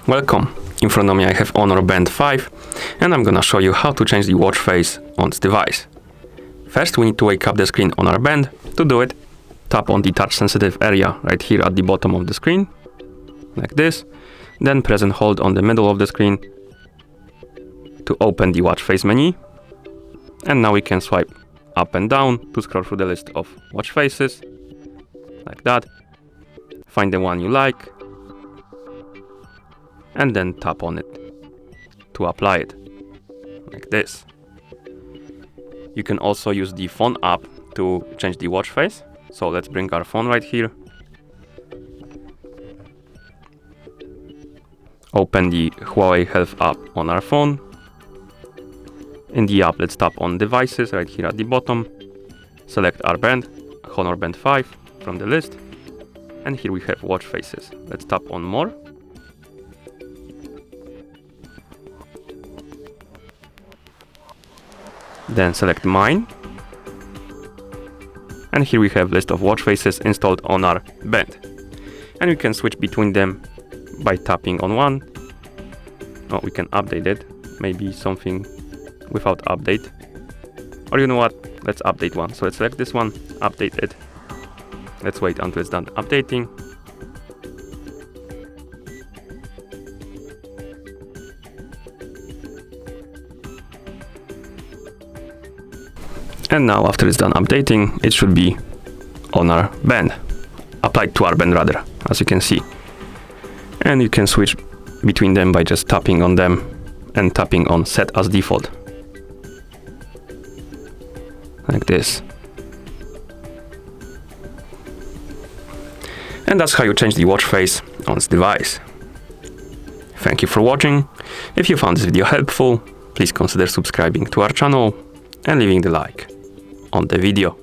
Welcome! In front of me I have Honor Band 5 and I'm gonna show you how to change the watch face on this device. First we need to wake up the screen on our band. To do it, tap on the touch sensitive area right here at the bottom of the screen, like this. Then press and hold on the middle of the screen to open the watch face menu. And now we can swipe up and down to scroll through the list of watch faces, like that. Find the one you like, and then tap on it to apply it, like this. You can also use the phone app to change the watch face. So let's bring our phone right here. Open the Huawei Health app on our phone. In the app, let's tap on Devices right here at the bottom. Select our band, Honor Band 5 from the list. And here we have watch faces. Let's tap on More. Then select Mine. And here we have list of watch faces installed on our band. And we can switch between them by tapping on one. Oh, we can update it. Maybe something without update. Or you know what? Let's update one. So let's select this one, update it. Let's wait until it's done updating. And now after it's done updating, it should be on our band, applied to our band rather, as you can see. And you can switch between them by just tapping on them and tapping on Set as Default, like this. And that's how you change the watch face on this device. Thank you for watching. If you found this video helpful, please consider subscribing to our channel and leaving the like on the video.